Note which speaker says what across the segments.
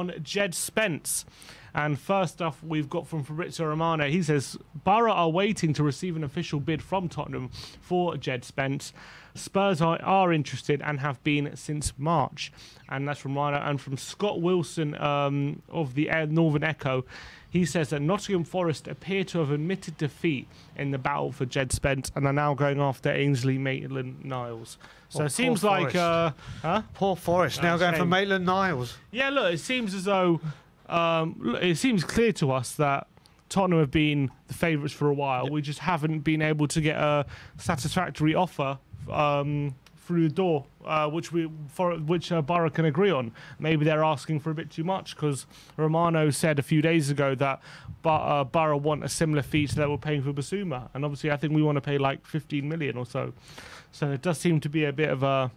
Speaker 1: on Jed Spence. And first off, we've got from Fabrizio Romano. He says, Borough are waiting to receive an official bid from Tottenham for Jed Spence. Spurs are interested and have been since March. And that's from Romano. And from Scott Wilson of the Northern Echo, he says that Nottingham Forest appear to have admitted defeat in the battle for Jed Spence and are now going after Ainsley Maitland-Niles. So it seems like...
Speaker 2: Poor Forest, now going for Maitland-Niles.
Speaker 1: Yeah, look, it seems as though... it seems clear to us that Tottenham have been the favourites for a while. Yep. We just haven't been able to get a satisfactory offer through the door, which Borough can agree on. Maybe they're asking for a bit too much, because Romano said a few days ago that Borough want a similar fee to that we're paying for Basuma, and obviously I think we want to pay like 15 million or so. So it does seem to be a bit of a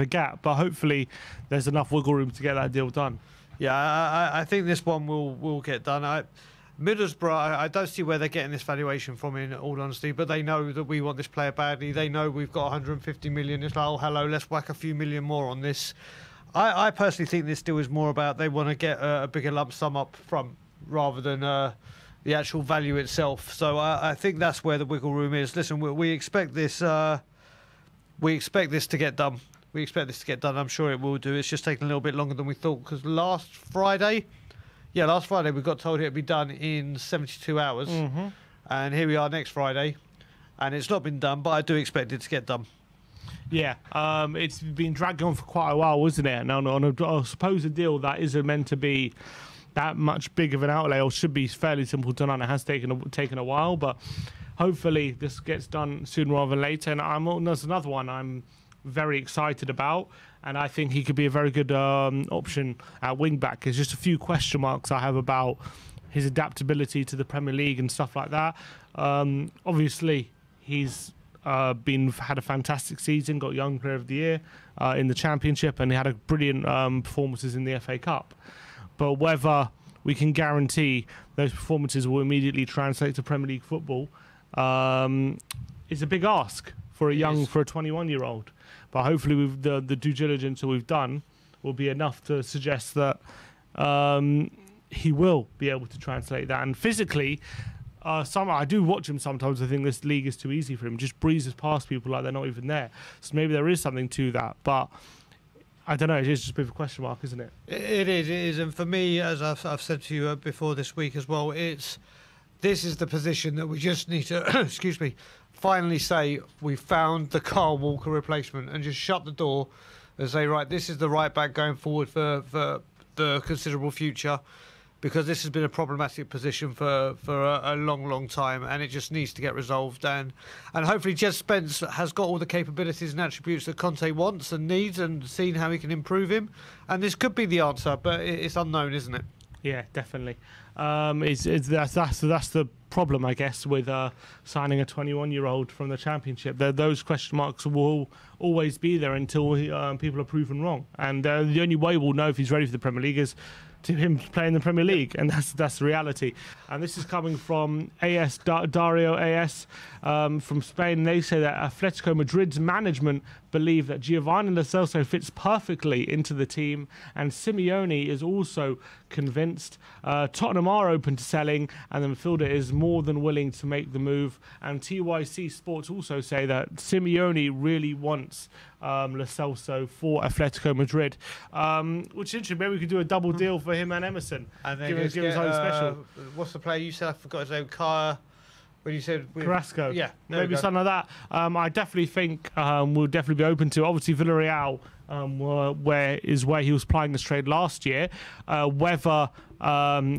Speaker 1: gap, but hopefully there's enough wiggle room to get that deal done.
Speaker 2: Yeah, I think this one will get done. Middlesbrough, I don't see where they're getting this valuation from, in all honesty, but they know that we want this player badly. They know we've got 150 million. It's like, oh, hello, let's whack a few million more on this. I personally think this deal is more about they want to get a bigger lump sum up front rather than the actual value itself. So I think that's where the wiggle room is. Listen, we expect this. We expect this to get done. We expect this to get done. I'm sure it will do. It's just taking a little bit longer than we thought, because last Friday we got told it'd be done in 72 hours. Mm-hmm. And here we are next Friday, and it's not been done, but I do expect it to get done.
Speaker 1: Yeah, it's been dragging on for quite a while, wasn't it? Now, on a supposed deal that isn't meant to be that much big of an outlay, or should be fairly simple to run. It has taken a while, but hopefully this gets done sooner rather than later. And there's another one I'm very excited about, and I think he could be a very good option at wing back. There's just a few question marks I have about his adaptability to the Premier League and stuff like that. Obviously, he's had a fantastic season, got Young Player of the Year in the Championship, and he had a brilliant performances in the FA Cup. But whether we can guarantee those performances will immediately translate to Premier League football is a big ask for a 21-year-old. But hopefully with the due diligence that we've done will be enough to suggest that he will be able to translate that. And physically, I do watch him sometimes. I think this league is too easy for him. Just breezes past people like they're not even there. So maybe there is something to that. But I don't know. It is just a bit of a question mark, isn't it?
Speaker 2: It is. And for me, as I've said to you before this week as well, this is the position that we just need to, excuse me, finally say we found the Kyle Walker replacement, and just shut the door and say, right, this is the right back going forward for the considerable future, because this has been a problematic position for a long time, and it just needs to get resolved. And hopefully Jed Spence has got all the capabilities and attributes that Conte wants and needs, and seen how he can improve him. And this could be the answer, but it's unknown, isn't it?
Speaker 1: Yeah, definitely. That's the problem, I guess, with signing a 21-year-old from the Championship. Those question marks will always be there until people are proven wrong. And the only way we'll know if he's ready for the Premier League is to him play in the Premier League, and that's the reality. And this is coming from Dario AS from Spain. They say that Atletico Madrid's management believe that Giovanni Lo Celso fits perfectly into the team, and Simeone is also convinced. Tottenham are open to selling, and the midfielder is more than willing to make the move. And TYC Sports also say that Simeone really wants Lo Celso for Atletico Madrid, which is interesting. Maybe we could do a double deal for him and Emerson, and then give him something special.
Speaker 2: What's the player you said? I forgot his name. When you said
Speaker 1: Carrasco,
Speaker 2: yeah,
Speaker 1: maybe something like that. I definitely think we'll definitely be open to. Obviously, Villarreal, where he was plying this trade last year. Whether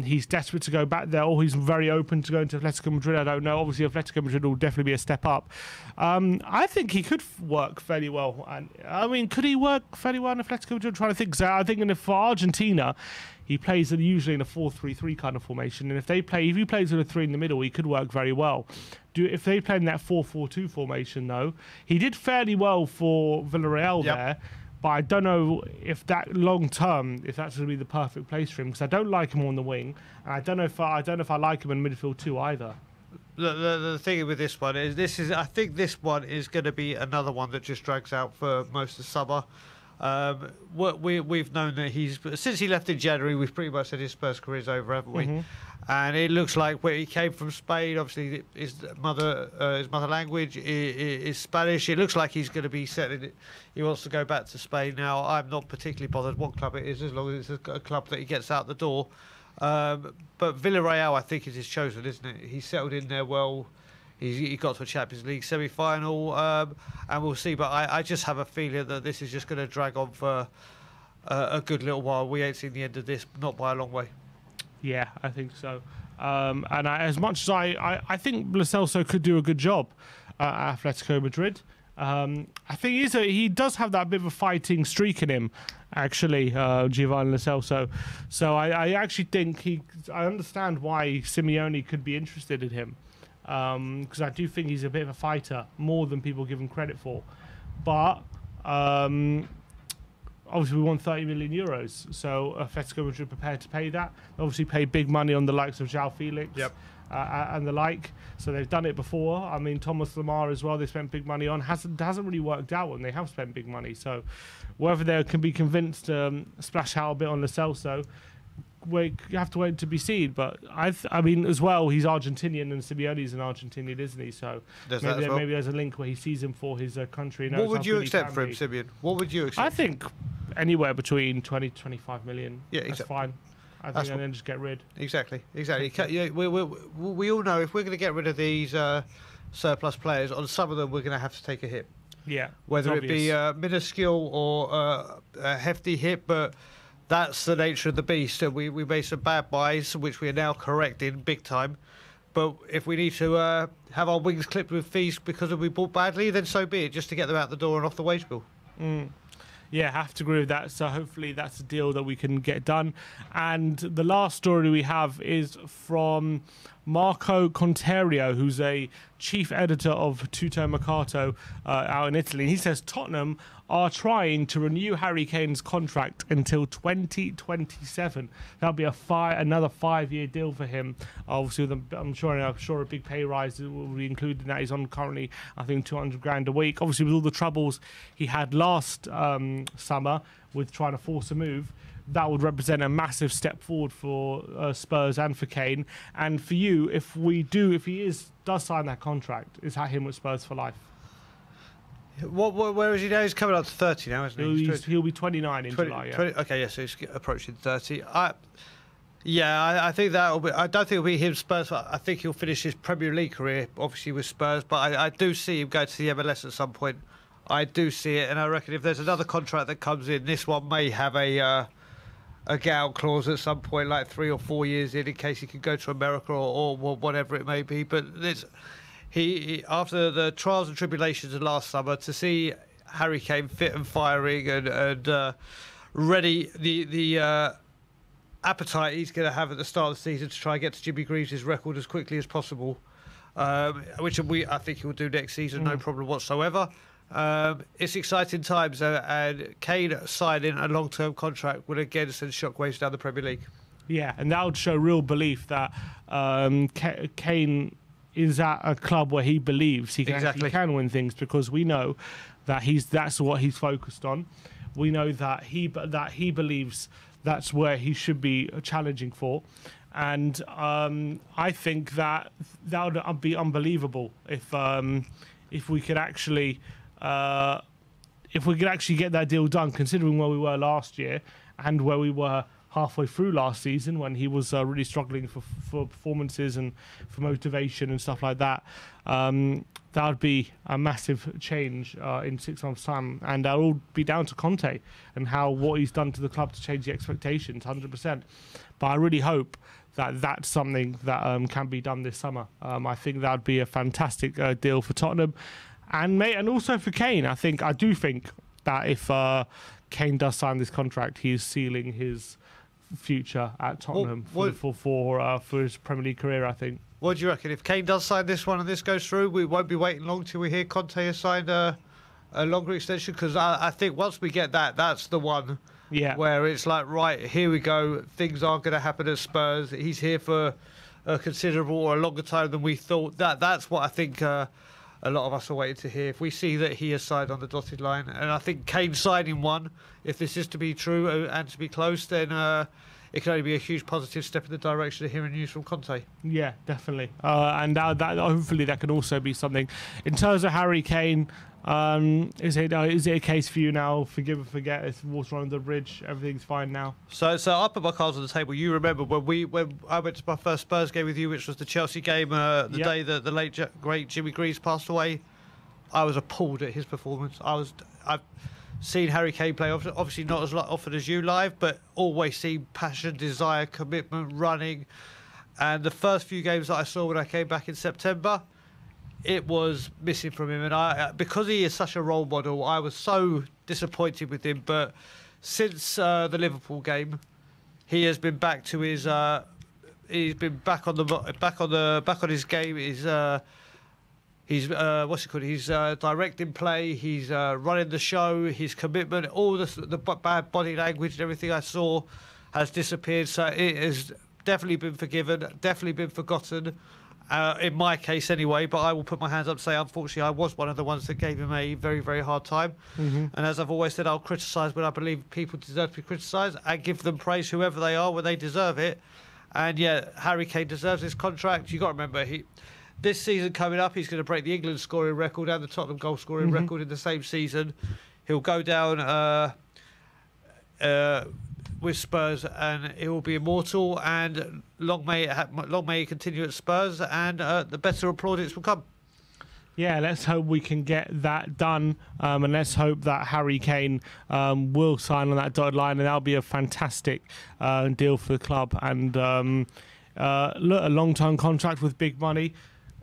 Speaker 1: he's desperate to go back there or he's very open to going to Atletico Madrid, I don't know. Obviously, Atletico Madrid will definitely be a step up. I think he could work fairly well. And I mean, could he work fairly well in Atletico Madrid? I'm trying to think. So I think for Argentina, he plays usually in a 4-3-3 kind of formation, and if he plays with a 3 in the middle, he could work very well. If they play in that 4-4-2 formation, though, he did fairly well for Villarreal there. But I don't know if that long term, if that's going to be the perfect place for him, because I don't like him on the wing, and I don't know if I like him in midfield too either.
Speaker 2: The thing with this one is I think this one is going to be another one that just drags out for most of the summer. We've known that since he left in January, we've pretty much said his Spurs career is over, haven't we? And it looks like where he came from Spain, obviously his mother language is Spanish. It looks like he's going to be settling it. He wants to go back to Spain now. I'm not particularly bothered what club it is, as long as it's a club that he gets out the door. But Villarreal, I think, is his chosen, isn't it? He settled in there well. He got to a Champions League semi-final, and we'll see. But I just have a feeling that this is just going to drag on for a good little while. We ain't seen the end of this, not by a long way.
Speaker 1: Yeah, I think so. And as much as I think Lo Celso could do a good job at Atletico Madrid. I think he does have that bit of a fighting streak in him, actually, Giovanni Lo Celso. So I actually think I understand why Simeone could be interested in him. Because I do think he's a bit of a fighter, more than people give him credit for. But obviously we won 30 million euros, so Atletico Madrid prepared to pay that. They obviously pay big money on the likes of João Felix and the like, so they've done it before. I mean, Thomas Lemar as well, they spent big money on. Hasn't really worked out when they have spent big money. So whether they can be convinced to splash out a bit on Lo Celso, you have to wait to be seen. But I mean, as well, he's Argentinian and Simeone's an Argentinian, isn't he? So maybe there's a link where he sees him for his country.
Speaker 2: What would you accept for him, Simeone? What would you accept?
Speaker 1: I think anywhere between 20 to 25 million. Yeah,
Speaker 2: exactly.
Speaker 1: That's fine. I think, and then just get rid.
Speaker 2: Exactly. Yeah, we all know if we're going to get rid of these surplus players, on some of them we're going to have to take a hit.
Speaker 1: Yeah.
Speaker 2: Whether it be minuscule or a hefty hit, but that's the nature of the beast. We made some bad buys, which we are now correcting big time. But if we need to have our wings clipped with fees because we bought badly, then so be it, just to get them out the door and off the wage bill.
Speaker 1: Yeah, I have to agree with that. So hopefully that's a deal that we can get done. And the last story we have is from Marco Conterio, who's a chief editor of Tutto Mercato out in Italy. He says Tottenham are trying to renew Harry Kane's contract until 2027. That'll be another 5-year deal for him. Obviously, I'm sure a big pay rise will be included in that. He's on currently, I think, 200 grand a week. Obviously, with all the troubles he had last summer with trying to force a move, that would represent a massive step forward for Spurs and for Kane. And for you, if he does sign that contract, is that him with Spurs for life?
Speaker 2: Where is he now? He's coming up to 30 now, isn't he?
Speaker 1: He'll be 29 in July. Yeah.
Speaker 2: 20, okay, so he's approaching 30. I think that'll be. I don't think it'll be him Spurs. I think he'll finish his Premier League career, obviously with Spurs. But I do see him go to the MLS at some point. I do see it, and I reckon if there's another contract that comes in, this one may have a get out clause at some point, like 3 or 4 years in case he can go to America or whatever it may be. But he after the trials and tribulations of last summer, to see Harry Kane fit and firing and ready, the appetite he's going to have at the start of the season to try and get to Jimmy Greaves' record as quickly as possible, which I think he'll do next season, no problem whatsoever. It's exciting times, and Kane signing a long-term contract would again send shockwaves down the Premier League. Yeah, and that would show real belief that Kane is at a club where he believes he can win things, because we know that that's what he's focused on. We know that he believes that's where he should be challenging for. And I think that would be unbelievable if we could actually get that deal done, considering where we were last year and where we were halfway through last season, when he was really struggling for performances and for motivation and stuff like that. That would be a massive change in 6 months' time, and that will be down to Conte and what he's done to the club to change the expectations, 100%. But I really hope that that's something that can be done this summer. I think that would be a fantastic deal for Tottenham, and also for Kane. I do think that if Kane does sign this contract, he is sealing his future at Tottenham for his Premier League career, I think. What do you reckon? If Kane does sign this one and this goes through, we won't be waiting long till we hear Conte has signed a longer extension? Because I think once we get that, that's the one where it's like, right, here we go. Things are going to happen at Spurs. He's here for a considerable or a longer time than we thought. That's what I think a lot of us are waiting to hear. If we see that he has signed on the dotted line, and I think Kane signing one, if this is to be true and to be close, then it can only be a huge positive step in the direction of hearing news from Conte.
Speaker 1: Yeah, definitely. And that hopefully that can also be something. In terms of Harry Kane, is it a case for you now? Forgive and forget. It's water under the bridge. Everything's fine now.
Speaker 2: So I put my cards on the table. You remember when I went to my first Spurs game with you, which was the Chelsea game, the day that the late great Jimmy Greaves passed away. I was appalled at his performance. I've seen Harry Kane play, obviously not as often as you live, but always seen passion, desire, commitment, running. And the first few games that I saw when I came back in September, it was missing from him. And because he is such a role model, I was so disappointed with him. But since the Liverpool game, he has been back to his. He's been back on his game. He's what's it called? He's directing play. He's running the show. His commitment, all the bad body language and everything I saw has disappeared. So it has definitely been forgiven. Definitely been forgotten. In my case, anyway. But I will put my hands up and say, unfortunately, I was one of the ones that gave him a very, very hard time. And as I've always said, I'll criticise when I believe people deserve to be criticised, and give them praise, whoever they are, when they deserve it. And yeah, Harry Kane deserves his contract. You got to remember, this season coming up, he's going to break the England scoring record and the Tottenham goal scoring record in the same season. He'll go down with Spurs, and he will be immortal. And long may he continue at Spurs, and the better plaudits will come.
Speaker 1: Yeah, let's hope we can get that done, and let's hope that Harry Kane will sign on that dotted line, and that'll be a fantastic deal for the club. And a long-term contract with big money.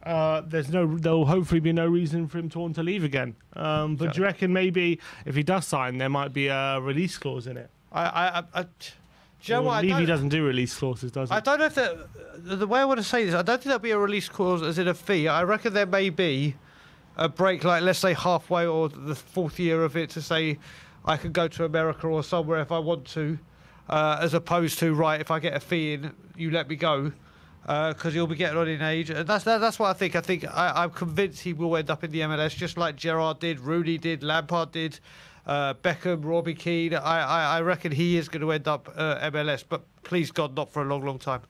Speaker 1: There'll hopefully be no reason for him to want to leave again. But do you reckon maybe if he does sign, there might be a release clause in it?
Speaker 2: Do you know what?
Speaker 1: Levy doesn't do release clauses, does he?
Speaker 2: I don't know if the way I want to say this, I don't think there'll be a release clause as in a fee. I reckon there may be a break, like let's say halfway or the fourth year of it, to say I can go to America or somewhere if I want to, as opposed to, right, if I get a fee in, you let me go. Because he'll be getting on in age, and that's what I think. I'm convinced he will end up in the MLS, just like Gerrard did, Rooney did, Lampard did, Beckham, Robbie Keane. I reckon he is going to end up MLS, but please God, not for a long, long time.